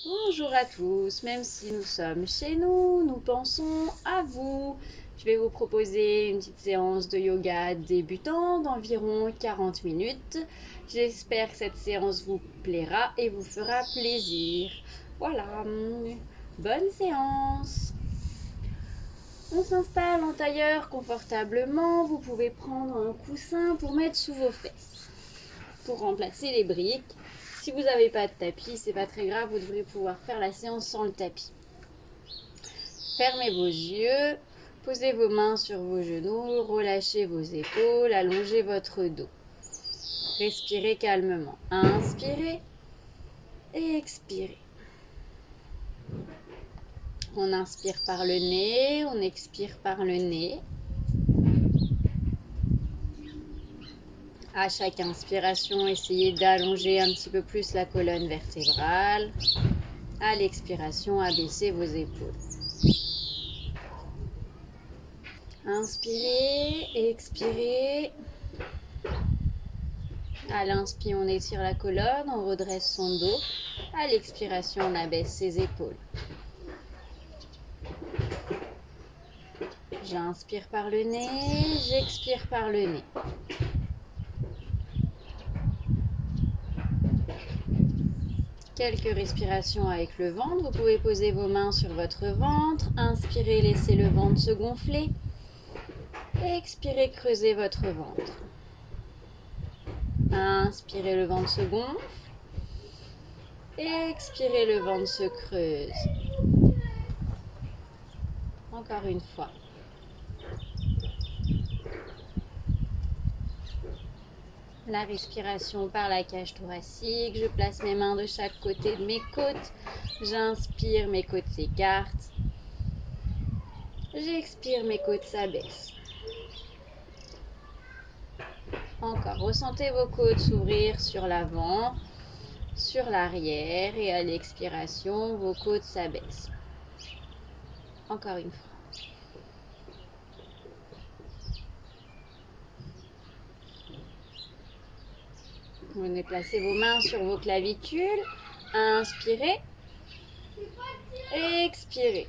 Bonjour à tous, même si nous sommes chez nous, nous pensons à vous. Je vais vous proposer une petite séance de yoga débutant d'environ 40 minutes. J'espère que cette séance vous plaira et vous fera plaisir. Voilà, bonne séance. On s'installe en tailleur confortablement. Vous pouvez prendre un coussin pour mettre sous vos fesses, pour remplacer les briques. Si vous n'avez pas de tapis, c'est pas très grave, vous devrez pouvoir faire la séance sans le tapis. Fermez vos yeux, posez vos mains sur vos genoux, relâchez vos épaules, allongez votre dos. Respirez calmement. Inspirez et expirez. On inspire par le nez, on expire par le nez. À chaque inspiration, essayez d'allonger un petit peu plus la colonne vertébrale. À l'expiration, abaissez vos épaules. Inspirez, expirez. À l'inspire, on étire la colonne, on redresse son dos. À l'expiration, on abaisse ses épaules. J'inspire par le nez, j'expire par le nez. Quelques respirations avec le ventre. Vous pouvez poser vos mains sur votre ventre. Inspirez, laissez le ventre se gonfler. Expirez, creusez votre ventre. Inspirez, le ventre se gonfle. Expirez, le ventre se creuse. Encore une fois. La respiration par la cage thoracique. Je place mes mains de chaque côté de mes côtes. J'inspire, mes côtes s'écartent. J'expire, mes côtes s'abaissent. Encore, ressentez vos côtes s'ouvrir sur l'avant, sur l'arrière et à l'expiration, vos côtes s'abaissent. Encore une fois. Vous venez placer vos mains sur vos clavicules. Inspirez. Expirez.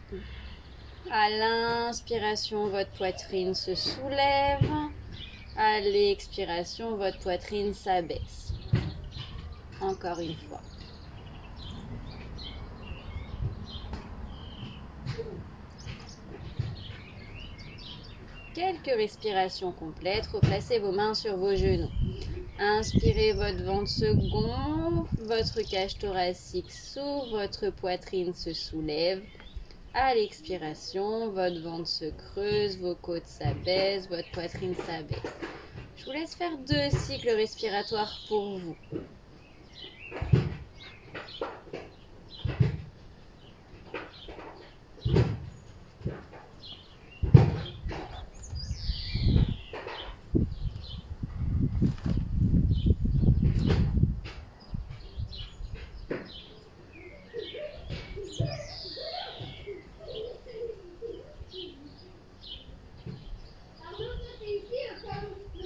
À l'inspiration, votre poitrine se soulève. À l'expiration, votre poitrine s'abaisse. Encore une fois. Quelques respirations complètes. Replacez vos mains sur vos genoux. Inspirez, votre ventre se gonfle, votre cage thoracique s'ouvre, votre poitrine se soulève. À l'expiration, votre ventre se creuse, vos côtes s'abaissent, votre poitrine s'abaisse. Je vous laisse faire 2 cycles respiratoires pour vous.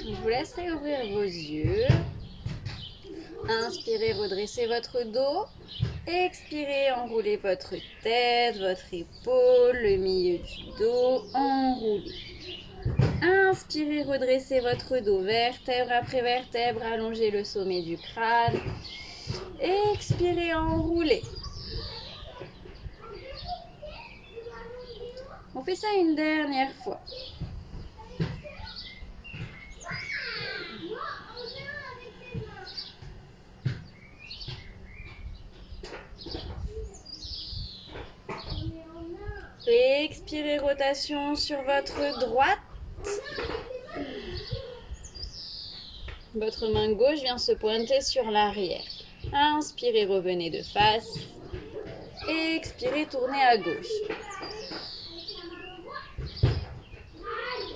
Je vous laisse réouvrir vos yeux. Inspirez, redressez votre dos. Expirez, enroulez votre tête, votre épaule, le milieu du dos, enroulez. Inspirez, redressez votre dos, vertèbre après vertèbre, allongez le sommet du crâne. Expirez, enroulez. On fait ça une dernière fois. Expirez, rotation sur votre droite. Votre main gauche vient se pointer sur l'arrière. Inspirez, revenez de face. Expirez, tournez à gauche.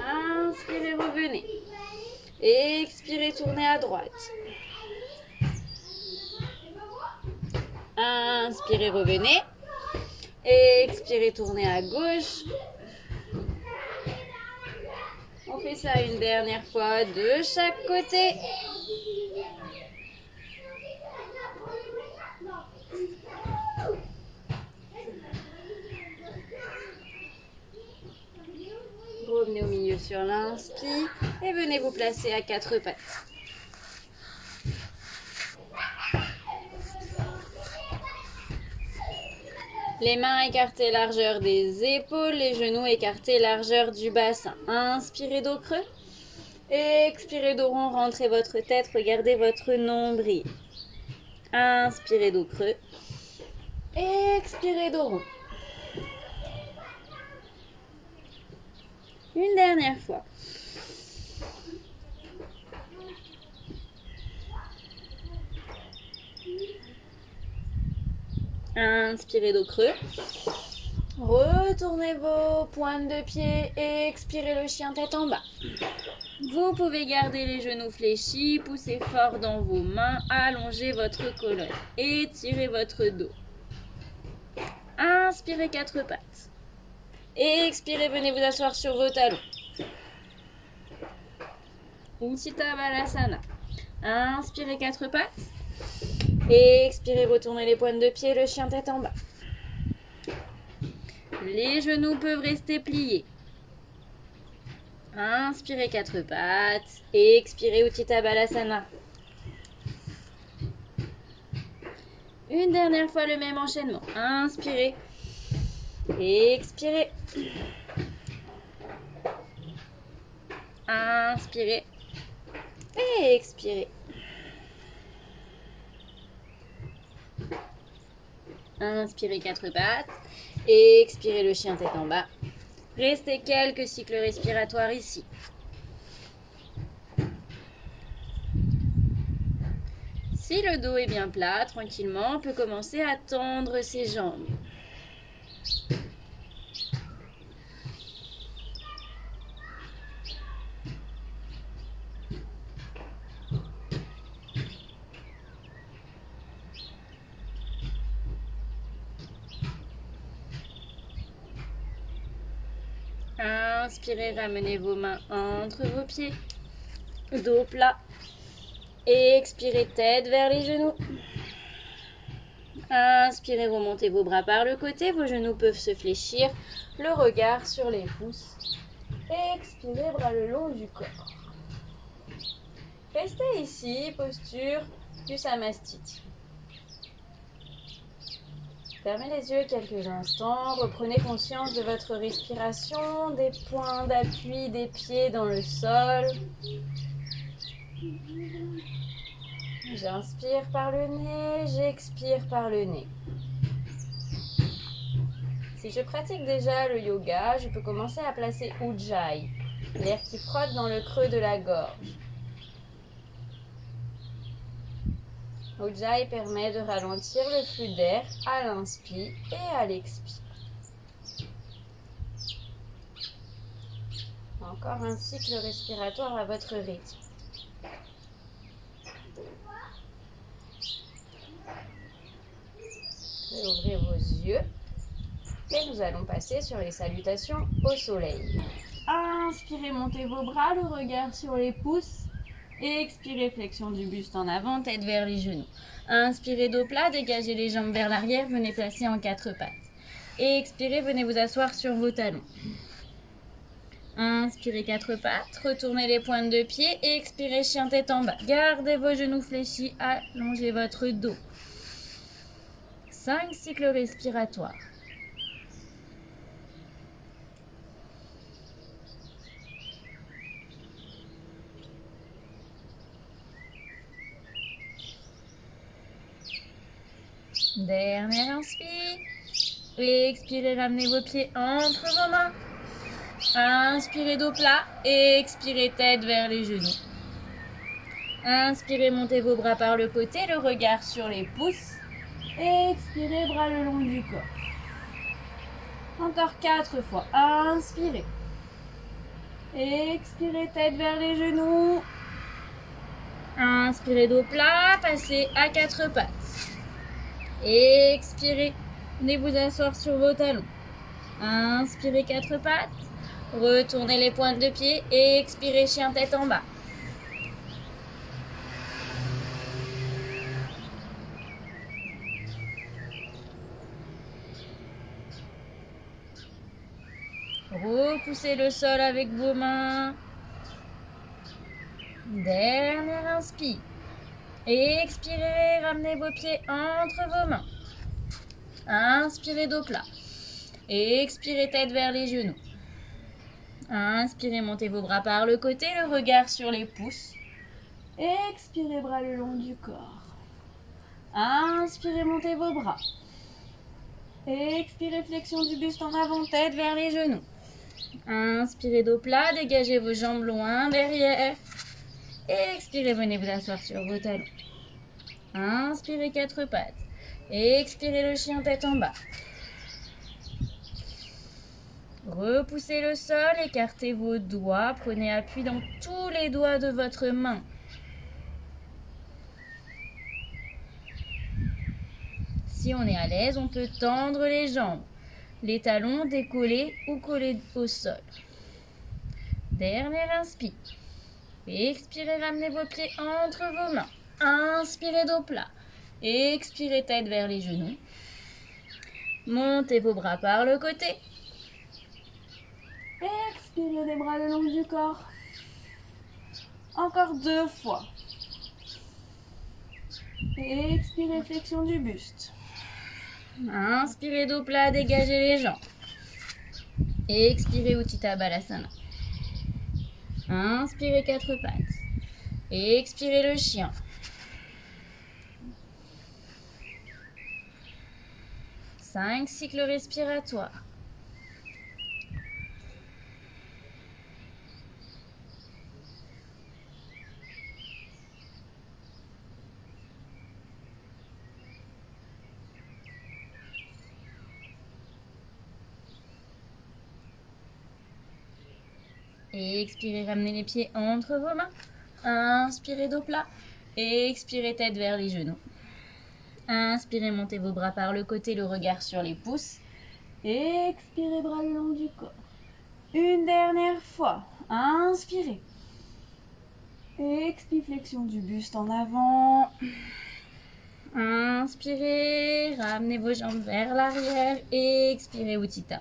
Inspirez, revenez. Expirez, tournez à droite. Inspirez, revenez. Expirez, tournez à gauche. On fait ça une dernière fois de chaque côté. inspire et venez vous placer à quatre pattes. Les mains écartées largeur des épaules, les genoux écartés largeur du bassin. Inspirez dos creux. Expirez dos rond, rentrez votre tête, regardez votre nombril. Inspirez dos creux. Expirez dos rond. Une dernière fois. Inspirez dos creux. Retournez vos pointes de pied et expirez le chien tête en bas. Vous pouvez garder les genoux fléchis, poussez fort dans vos mains, allongez votre colonne, étirez votre dos. Inspirez quatre pattes. Expirez, venez vous asseoir sur vos talons. Utthita Balasana. Inspirez quatre pattes. Expirez, retournez les pointes de pied, le chien tête en bas. Les genoux peuvent rester pliés. Inspirez quatre pattes. Expirez Utthita Balasana. Une dernière fois le même enchaînement. Inspirez. Expirez. Inspirez. Et expirez. Inspirez quatre pattes. Expirez le chien tête en bas. Restez quelques cycles respiratoires ici. Si le dos est bien plat, tranquillement, on peut commencer à tendre ses jambes. Inspirez, ramenez vos mains entre vos pieds. Dos plat. Expirez, tête vers les genoux. Inspirez, remontez vos bras par le côté. Vos genoux peuvent se fléchir. Le regard sur les pouces. Expirez, bras le long du corps. Restez ici, posture du Samastiti. Fermez les yeux quelques instants. Reprenez conscience de votre respiration, des points d'appui des pieds dans le sol. J'inspire par le nez, j'expire par le nez. Si je pratique déjà le yoga, je peux commencer à placer Ujjayi, l'air qui frotte dans le creux de la gorge. Ujjayi permet de ralentir le flux d'air à l'inspire et à l'expire. Encore un cycle respiratoire à votre rythme. Ouvrez vos yeux et nous allons passer sur les salutations au soleil. Inspirez, montez vos bras, le regard sur les pouces. Expirez, flexion du buste en avant, tête vers les genoux. Inspirez, dos plat, dégagez les jambes vers l'arrière, venez placer en quatre pattes. Expirez, venez vous asseoir sur vos talons. Inspirez, quatre pattes, retournez les pointes de pied et expirez, chien tête en bas. Gardez vos genoux fléchis, allongez votre dos. 5 cycles respiratoires. Dernière inspire. Expirez, ramenez vos pieds entre vos mains. Inspirez, dos plat. Expirez, tête vers les genoux. Inspirez, montez vos bras par le côté, le regard sur les pouces. Expirez, bras le long du corps. Encore 4 fois. Inspirez. Expirez, tête vers les genoux. Inspirez, dos plat, passez à 4 pattes. Expirez, venez vous asseoir sur vos talons. Inspirez, 4 pattes. Retournez les pointes de pied et expirez, chien tête en bas. Repoussez le sol avec vos mains. Dernière inspire. Expirez, ramenez vos pieds entre vos mains. Inspirez dos plat. Expirez tête vers les genoux. Inspirez, montez vos bras par le côté, le regard sur les pouces. Expirez, bras le long du corps. Inspirez, montez vos bras. Expirez, flexion du buste en avant, tête vers les genoux. Inspirez, dos plat, dégagez vos jambes loin derrière. Expirez, venez vous asseoir sur vos talons. Inspirez, quatre pattes. Expirez le chien tête en bas. Repoussez le sol, écartez vos doigts, prenez appui dans tous les doigts de votre main. Si on est à l'aise, on peut tendre les jambes, les talons décollés ou collés au sol. Dernière inspire. Expirez, ramenez vos pieds entre vos mains. Inspirez dos plat. Expirez tête vers les genoux. Montez vos bras par le côté. Expirez les bras le long du corps. Encore 2 fois. Expirez, flexion du buste. Inspirez dos plat, dégagez les jambes. Expirez, Utthita Balasana. Inspirez, quatre pattes. Expirez le chien. Cinq cycles respiratoires. Expirez, ramenez les pieds entre vos mains. Inspirez dos plat. Expirez tête vers les genoux. Inspirez, montez vos bras par le côté, le regard sur les pouces. Expirez, bras le long du corps. Une dernière fois. Inspirez. Expirez, flexion du buste en avant. Inspirez, ramenez vos jambes vers l'arrière. Expirez, Utthita.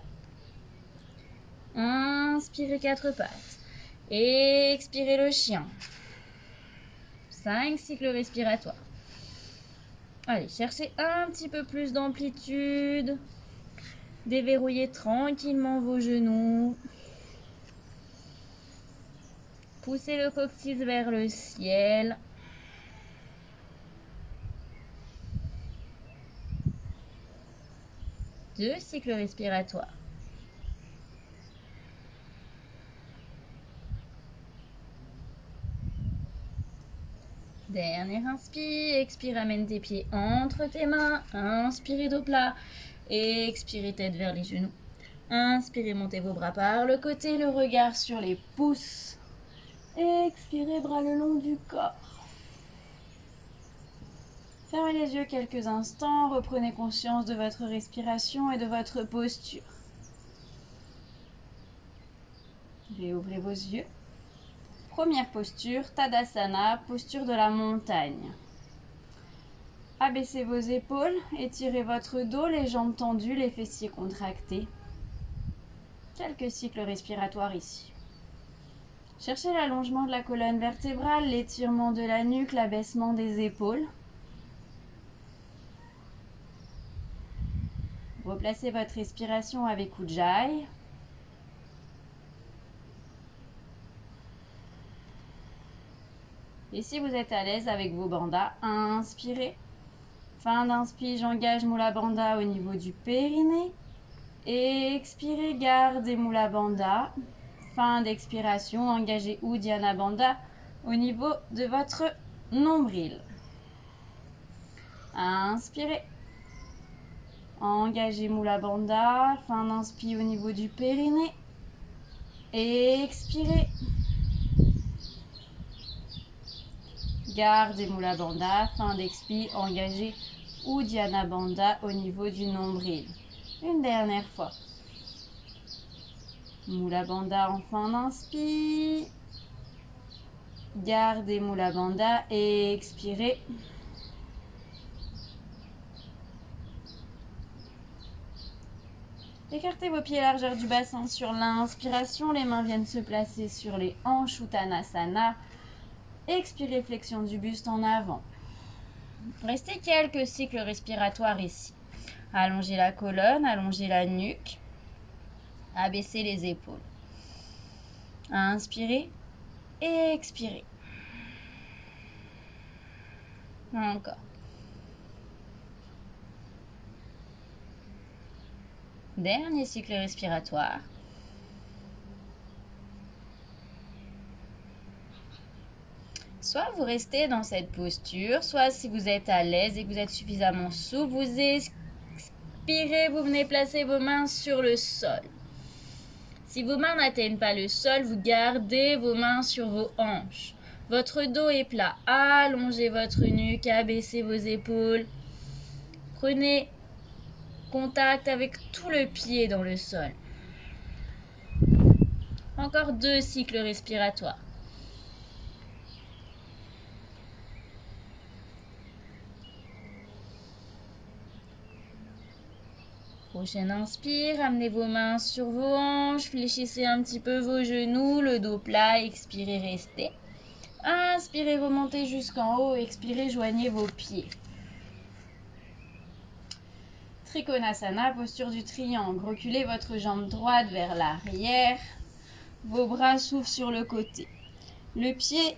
Inspirez, quatre pattes. Expirez le chien. 5 cycles respiratoires. Allez, cherchez un petit peu plus d'amplitude. Déverrouillez tranquillement vos genoux. Poussez le coccyx vers le ciel. Deux cycles respiratoires. Dernière inspire, expire, amène tes pieds entre tes mains. Inspirez dos plat. Expirez tête vers les genoux. Inspirez, montez vos bras par le côté, le regard sur les pouces. Expirez, bras le long du corps. Fermez les yeux quelques instants, reprenez conscience de votre respiration et de votre posture. Réouvrez vos yeux. Première posture, Tadasana, posture de la montagne. Abaissez vos épaules, étirez votre dos, les jambes tendues, les fessiers contractés. Quelques cycles respiratoires ici. Cherchez l'allongement de la colonne vertébrale, l'étirement de la nuque, l'abaissement des épaules. Replacez votre respiration avec Ujjayi. Et si vous êtes à l'aise avec vos bandhas, inspirez. Fin d'inspire, j'engage Mula Bandha au niveau du périnée. Expirez, gardez Mula Bandha. Fin d'expiration, engagez Uddiyana Bandha au niveau de votre nombril. Inspirez. Engagez Mula Bandha. Fin d'inspire au niveau du périnée. Expirez. Gardez Mula Bandha. Fin d'expire, engagez Uddiyana Bandha au niveau du nombril. Une dernière fois. Mula Bandha en fin d'inspire. Gardez Mula Bandha et expirez. Écartez vos pieds largeur du bassin sur l'inspiration. Les mains viennent se placer sur les hanches, Uttanasana. Expirez, flexion du buste en avant. Restez quelques cycles respiratoires ici. Allongez la colonne, allongez la nuque. Abaissez les épaules. Inspirez et expirez. Encore. Dernier cycle respiratoire. Soit vous restez dans cette posture, soit si vous êtes à l'aise et que vous êtes suffisamment souple, vous expirez, vous venez placer vos mains sur le sol. Si vos mains n'atteignent pas le sol, vous gardez vos mains sur vos hanches. Votre dos est plat. Allongez votre nuque, abaissez vos épaules. Prenez contact avec tout le pied dans le sol. Encore 2 cycles respiratoires. Prochaine inspire, amenez vos mains sur vos hanches, fléchissez un petit peu vos genoux, le dos plat, expirez, restez. Inspirez, remontez jusqu'en haut, expirez, joignez vos pieds. Trikonasana, posture du triangle. Reculez votre jambe droite vers l'arrière. Vos bras s'ouvrent sur le côté. Le pied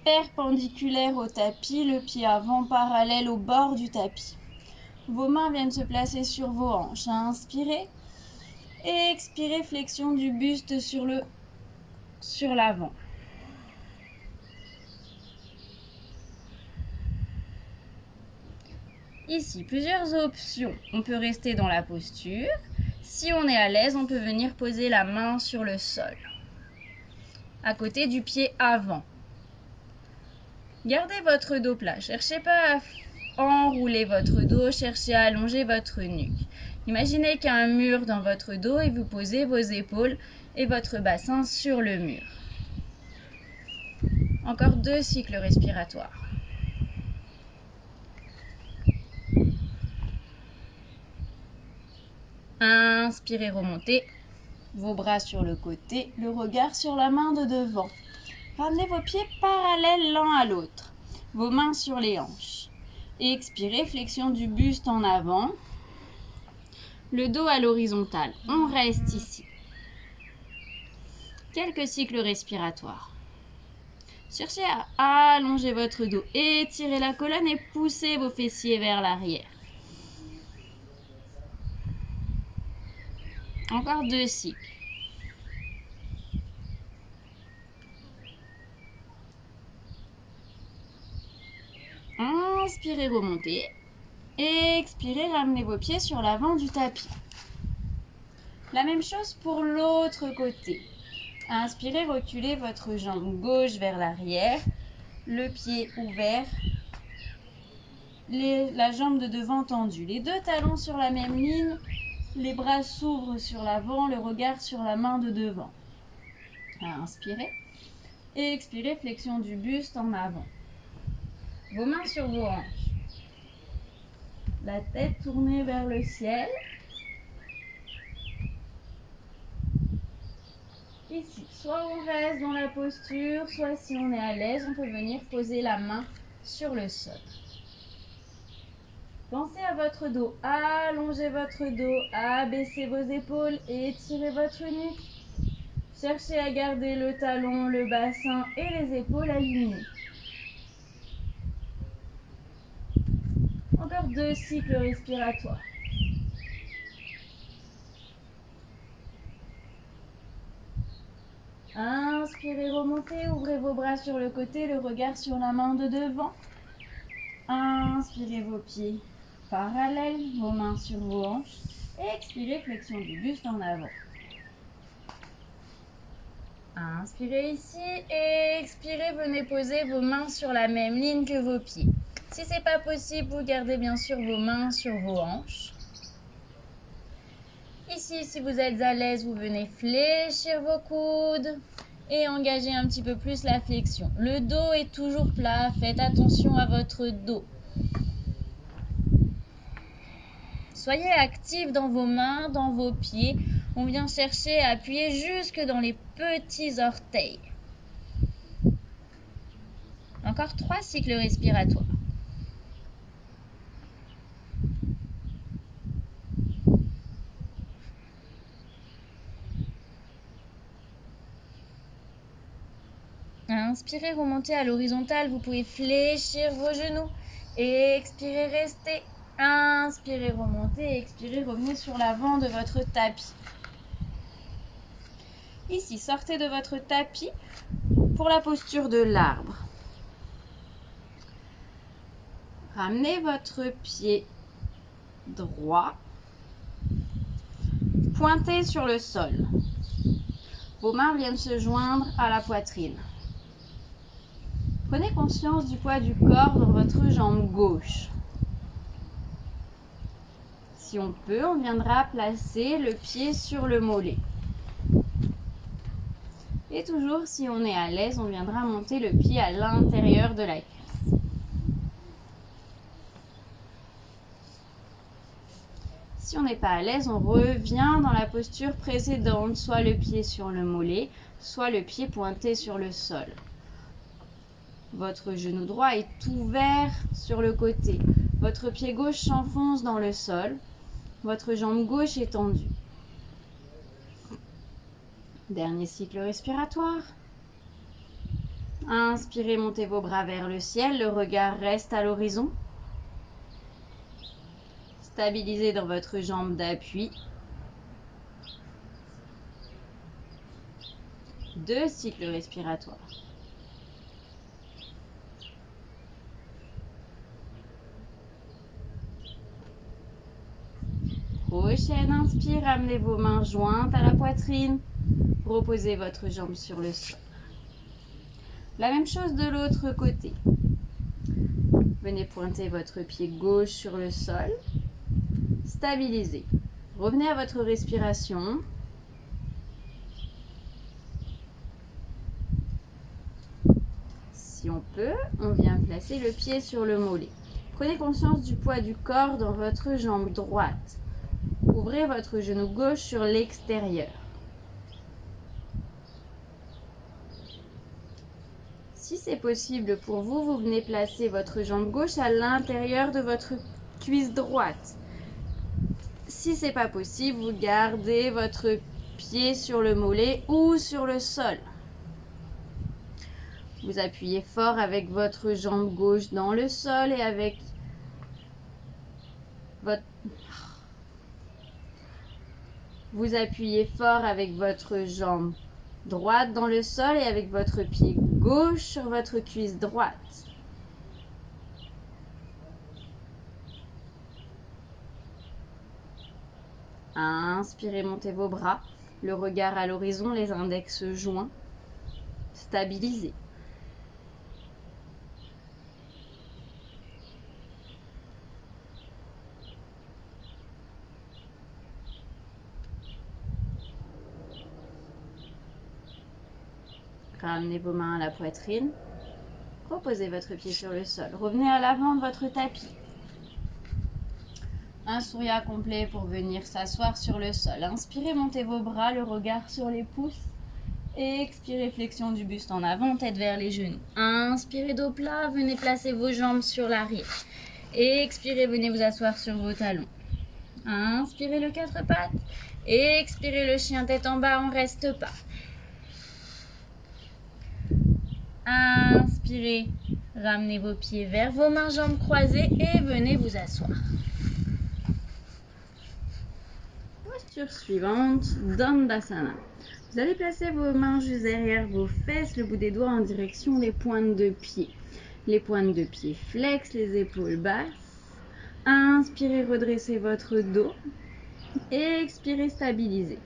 perpendiculaire au tapis, le pied avant parallèle au bord du tapis. Vos mains viennent se placer sur vos hanches. Inspirez. Et expirez, flexion du buste sur l'avant. Ici, plusieurs options. On peut rester dans la posture. Si on est à l'aise, on peut venir poser la main sur le sol, à côté du pied avant. Gardez votre dos plat. Cherchez pas à enrouler votre dos, cherchez à allonger votre nuque. Imaginez qu'il y a un mur dans votre dos et vous posez vos épaules et votre bassin sur le mur. Encore 2 cycles respiratoires. Inspirez, remontez. Vos bras sur le côté, le regard sur la main de devant. Ramenez vos pieds parallèles l'un à l'autre. Vos mains sur les hanches. Expirez, flexion du buste en avant. Le dos à l'horizontale. On reste ici. Quelques cycles respiratoires. Cherchez à allonger votre dos. Étirez la colonne et poussez vos fessiers vers l'arrière. Encore 2 cycles. Inspirez, remontez. Expirez, ramenez vos pieds sur l'avant du tapis. La même chose pour l'autre côté. Inspirez, reculez votre jambe gauche vers l'arrière, le pied ouvert, la jambe de devant tendue. Les 2 talons sur la même ligne, les bras s'ouvrent sur l'avant, le regard sur la main de devant. Inspirez et expirez, flexion du buste en avant. Vos mains sur vos hanches. La tête tournée vers le ciel. Ici, soit on reste dans la posture, soit si on est à l'aise, on peut venir poser la main sur le sol. Pensez à votre dos, allongez votre dos, abaissez vos épaules et étirez votre nuque. Cherchez à garder le talon, le bassin et les épaules alignées. Encore 2 cycles respiratoires. Inspirez, remontez, ouvrez vos bras sur le côté, le regard sur la main de devant. Inspirez vos pieds parallèles, vos mains sur vos hanches. Expirez, flexion du buste en avant. Inspirez ici et expirez, venez poser vos mains sur la même ligne que vos pieds. Si ce n'est pas possible, vous gardez bien sûr vos mains sur vos hanches. Ici, si vous êtes à l'aise, vous venez fléchir vos coudes et engager un petit peu plus la flexion. Le dos est toujours plat, faites attention à votre dos. Soyez actifs dans vos mains, dans vos pieds. On vient chercher à appuyer jusque dans les petits orteils. Encore 3 cycles respiratoires. Inspirez, remontez à l'horizontale. Vous pouvez fléchir vos genoux. Et expirez, restez. Inspirez, remontez. Expirez, revenez sur l'avant de votre tapis. Ici, sortez de votre tapis pour la posture de l'arbre. Ramenez votre pied droit. Pointez sur le sol. Vos mains viennent se joindre à la poitrine. Prenez conscience du poids du corps dans votre jambe gauche. Si on peut, on viendra placer le pied sur le mollet. Et toujours, si on est à l'aise, on viendra monter le pied à l'intérieur de la cuisse. Si on n'est pas à l'aise, on revient dans la posture précédente, soit le pied sur le mollet, soit le pied pointé sur le sol. Votre genou droit est ouvert sur le côté. Votre pied gauche s'enfonce dans le sol. Votre jambe gauche est tendue. Dernier cycle respiratoire. Inspirez, montez vos bras vers le ciel. Le regard reste à l'horizon. Stabilisez dans votre jambe d'appui. 2 cycles respiratoires. Prochaine inspire, ramenez vos mains jointes à la poitrine. Reposez votre jambe sur le sol. La même chose de l'autre côté. Venez pointer votre pied gauche sur le sol. Stabilisez. Revenez à votre respiration. Si on peut, on vient placer le pied sur le mollet. Prenez conscience du poids du corps dans votre jambe droite. Ouvrez votre genou gauche sur l'extérieur. Si c'est possible pour vous, vous venez placer votre jambe gauche à l'intérieur de votre cuisse droite. Si ce n'est pas possible, vous gardez votre pied sur le mollet ou sur le sol. Vous appuyez fort avec votre jambe gauche dans le sol et avec votre... Vous appuyez fort avec votre jambe droite dans le sol et avec votre pied gauche sur votre cuisse droite. Inspirez, montez vos bras, le regard à l'horizon, les index joints. Stabilisez. Ramenez vos mains à la poitrine. Reposez votre pied sur le sol. Revenez à l'avant de votre tapis. Un sourire complet pour venir s'asseoir sur le sol. Inspirez, montez vos bras, le regard sur les pouces. Et expirez, flexion du buste en avant, tête vers les genoux. Inspirez, dos plat, venez placer vos jambes sur l'arrière. Et expirez, venez vous asseoir sur vos talons. Inspirez le 4 pattes. Et expirez le chien tête en bas, on reste pas. Inspirez, ramenez vos pieds vers vos mains, jambes croisées et venez vous asseoir. Posture suivante, Dandasana. Vous allez placer vos mains juste derrière vos fesses, le bout des doigts en direction des pointes de pied. Les pointes de pied flex, les épaules basses. Inspirez, redressez votre dos. Et expirez, stabilisez.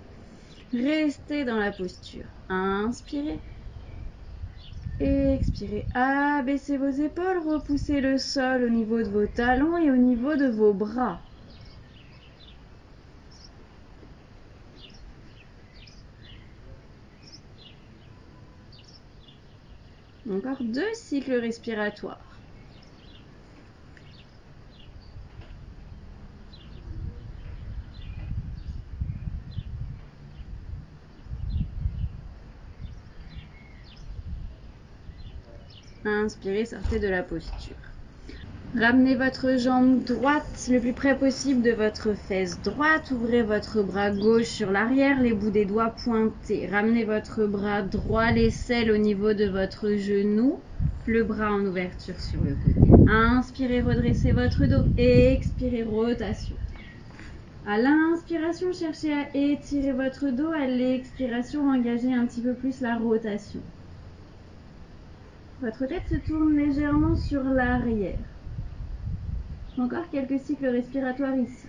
Restez dans la posture. Inspirez. Et expirez, abaissez vos épaules, repoussez le sol au niveau de vos talons et au niveau de vos bras. Encore 2 cycles respiratoires. Inspirez, sortez de la posture. Ramenez votre jambe droite le plus près possible de votre fesse droite. Ouvrez votre bras gauche sur l'arrière, les bouts des doigts pointés. Ramenez votre bras droit, l'aisselle au niveau de votre genou. Le bras en ouverture sur le côté. Inspirez, redressez votre dos. Expirez, rotation. À l'inspiration, cherchez à étirer votre dos. À l'expiration, engagez un petit peu plus la rotation. Votre tête se tourne légèrement sur l'arrière. Encore quelques cycles respiratoires ici.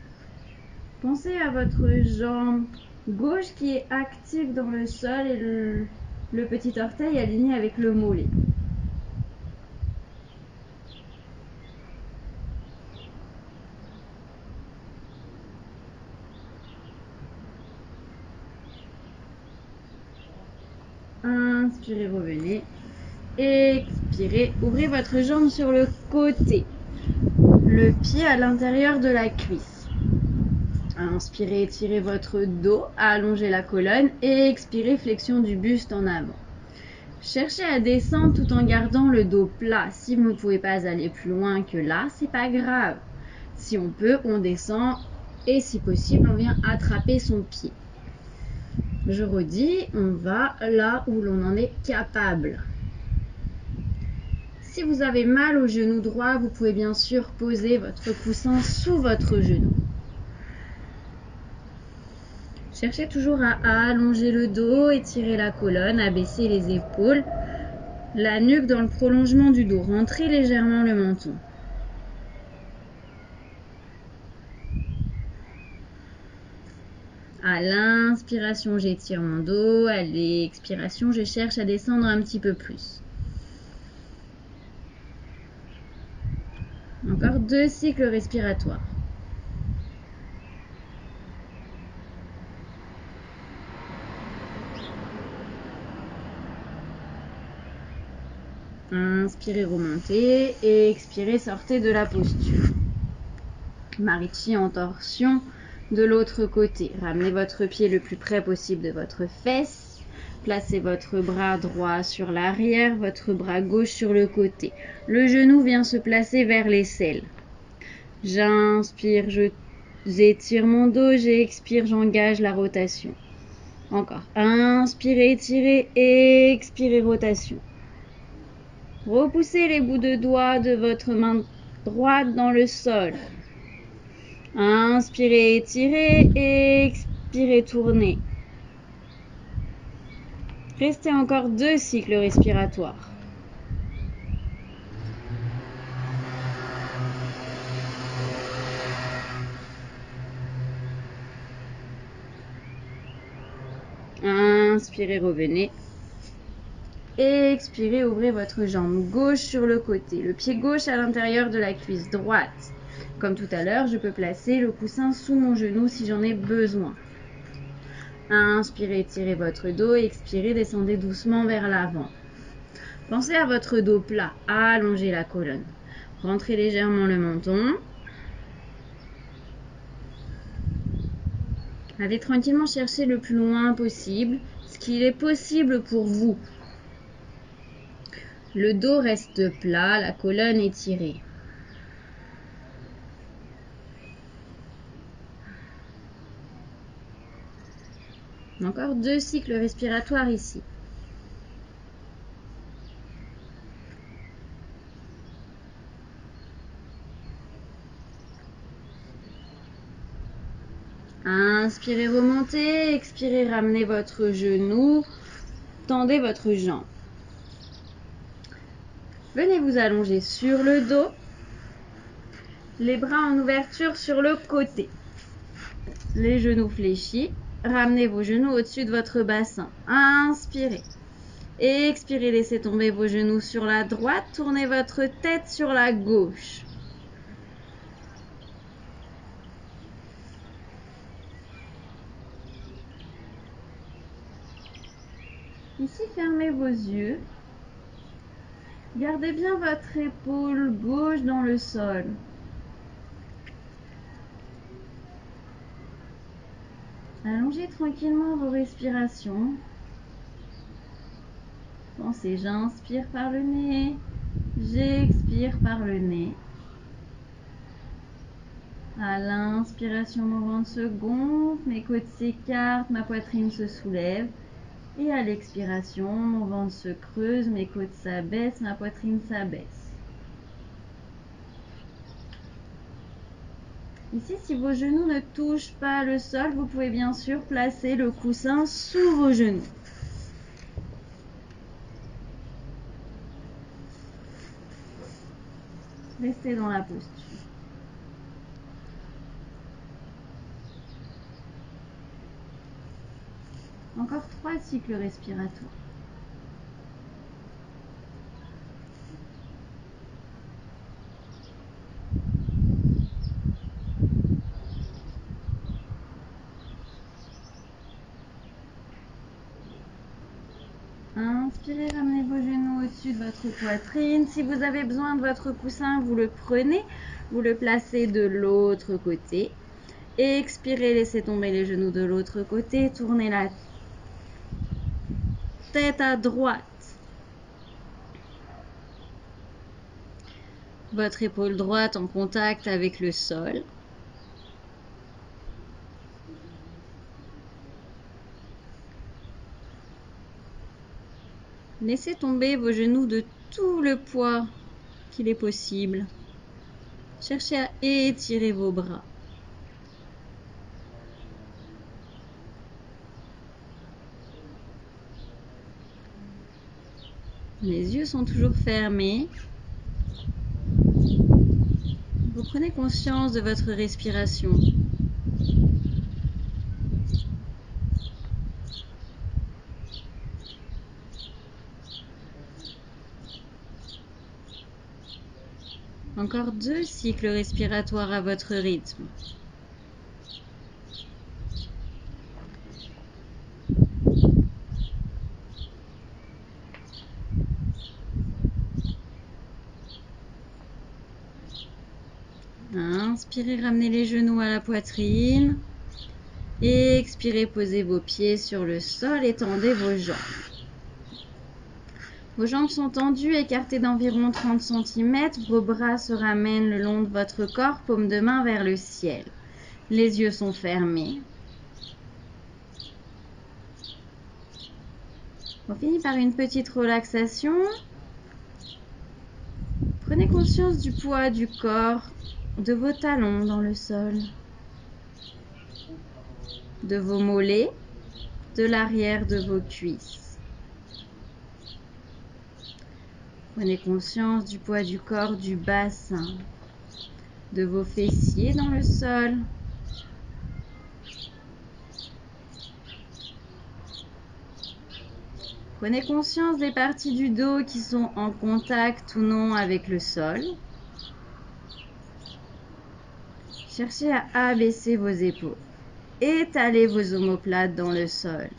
Pensez à votre jambe gauche qui est active dans le sol et le petit orteil aligné avec le mollet. Inspirez, revenez. Expirez, ouvrez votre jambe sur le côté. Le pied à l'intérieur de la cuisse. Inspirez, étirez votre dos, allongez la colonne et expirez, flexion du buste en avant. Cherchez à descendre tout en gardant le dos plat. Si vous ne pouvez pas aller plus loin que là, c'est pas grave. Si on peut, on descend et si possible, on vient attraper son pied. Je redis, on va là où l'on en est capable. Si vous avez mal au genou droit, vous pouvez bien sûr poser votre coussin sous votre genou. Cherchez toujours à allonger le dos, étirer la colonne, abaisser les épaules, la nuque dans le prolongement du dos. Rentrez légèrement le menton. À l'inspiration, j'étire mon dos. À l'expiration, je cherche à descendre un petit peu plus. Encore 2 cycles respiratoires. Inspirez, remontez et expirez, sortez de la posture. Marichi en torsion de l'autre côté. Ramenez votre pied le plus près possible de votre fesse. Placez votre bras droit sur l'arrière, votre bras gauche sur le côté. Le genou vient se placer vers l'aisselle. J'inspire, j'étire mon dos, j'expire, j'engage la rotation. Encore. Inspirez, étirez, expirez, rotation. Repoussez les bouts de doigts de votre main droite dans le sol. Inspirez, étirez, expirez, tournez. Restez encore 2 cycles respiratoires. Inspirez, revenez. Expirez, ouvrez votre jambe gauche sur le côté. Le pied gauche à l'intérieur de la cuisse droite. Comme tout à l'heure, je peux placer le coussin sous mon genou si j'en ai besoin. Inspirez, étirez votre dos. Expirez, descendez doucement vers l'avant. Pensez à votre dos plat. Allongez la colonne. Rentrez légèrement le menton. Allez tranquillement chercher le plus loin possible ce qu'il est possible pour vous. Le dos reste plat, la colonne étirée. Encore 2 cycles respiratoires ici. Inspirez, remontez. Expirez, ramenez votre genou. Tendez votre jambe. Venez vous allonger sur le dos. Les bras en ouverture sur le côté. Les genoux fléchis. Ramenez vos genoux au-dessus de votre bassin. Inspirez. Expirez, laissez tomber vos genoux sur la droite. Tournez votre tête sur la gauche. Ici, fermez vos yeux. Gardez bien votre épaule gauche dans le sol. Allongez tranquillement vos respirations. Pensez, j'inspire par le nez, J'expire par le nez. À l'inspiration, mon ventre se gonfle, mes côtes s'écartent, ma poitrine se soulève. Et à l'expiration, mon ventre se creuse, mes côtes s'abaissent, ma poitrine s'abaisse. Ici, si vos genoux ne touchent pas le sol, vous pouvez bien sûr placer le coussin sous vos genoux. Restez dans la posture. Encore 3 cycles respiratoires. Inspirez, ramenez vos genoux au-dessus de votre poitrine. Si vous avez besoin de votre coussin, vous le prenez, vous le placez de l'autre côté. Expirez, laissez tomber les genoux de l'autre côté, tournez la tête à droite. Votre épaule droite en contact avec le sol. Laissez tomber vos genoux de tout le poids qu'il est possible. Cherchez à étirer vos bras. Les yeux sont toujours fermés. Vous prenez conscience de votre respiration. Encore 2 cycles respiratoires à votre rythme. Inspirez, ramenez les genoux à la poitrine. Expirez, posez vos pieds sur le sol, étendez vos jambes. Vos jambes sont tendues, écartées d'environ 30 cm. Vos bras se ramènent le long de votre corps, paume de main vers le ciel. Les yeux sont fermés. On finit par une petite relaxation. Prenez conscience du poids du corps, de vos talons dans le sol, de vos mollets, de l'arrière de vos cuisses. Prenez conscience du poids du corps, du bassin, de vos fessiers dans le sol. Prenez conscience des parties du dos qui sont en contact ou non avec le sol. Cherchez à abaisser vos épaules. Étalez vos omoplates dans le sol.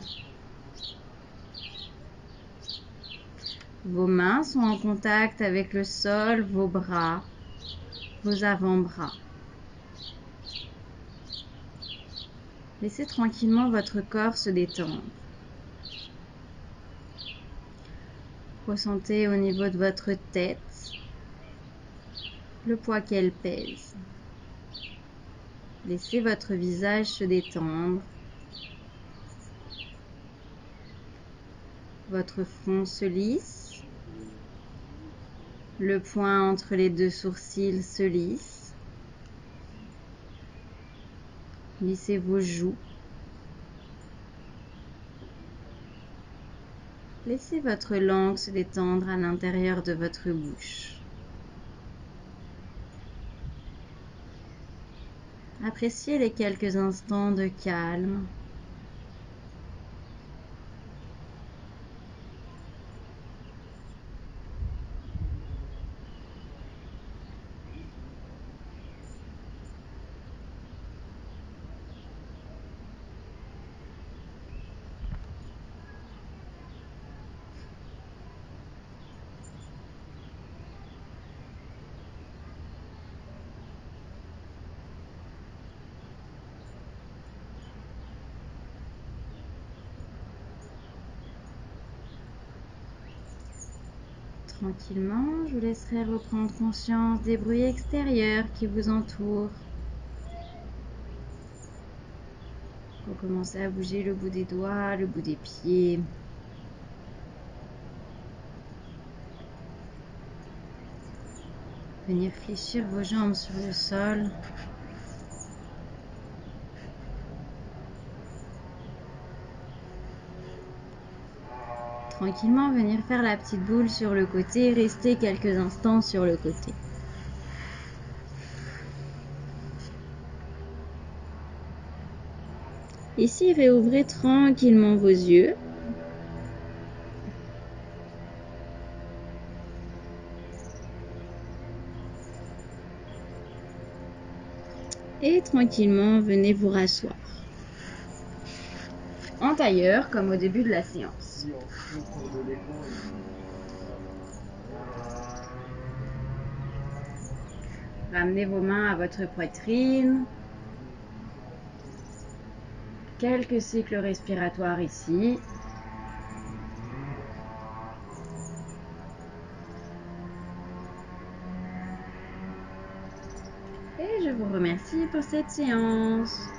Vos mains sont en contact avec le sol, vos bras, vos avant-bras. Laissez tranquillement votre corps se détendre. Ressentez au niveau de votre tête le poids qu'elle pèse. Laissez votre visage se détendre. Votre front se lisse. Le point entre les 2 sourcils se lisse. Lissez vos joues. Laissez votre langue se détendre à l'intérieur de votre bouche. Appréciez les quelques instants de calme. Tranquillement, je vous laisserai reprendre conscience des bruits extérieurs qui vous entourent. Recommencez à bouger le bout des doigts, le bout des pieds. Venir fléchir vos jambes sur le sol. Tranquillement, venir faire la petite boule sur le côté, rester quelques instants sur le côté. Ici, réouvrez tranquillement vos yeux. Et tranquillement, venez vous rasseoir. En tailleur, comme au début de la séance. Ramenez vos mains à votre poitrine. Quelques cycles respiratoires ici. Et je vous remercie pour cette séance.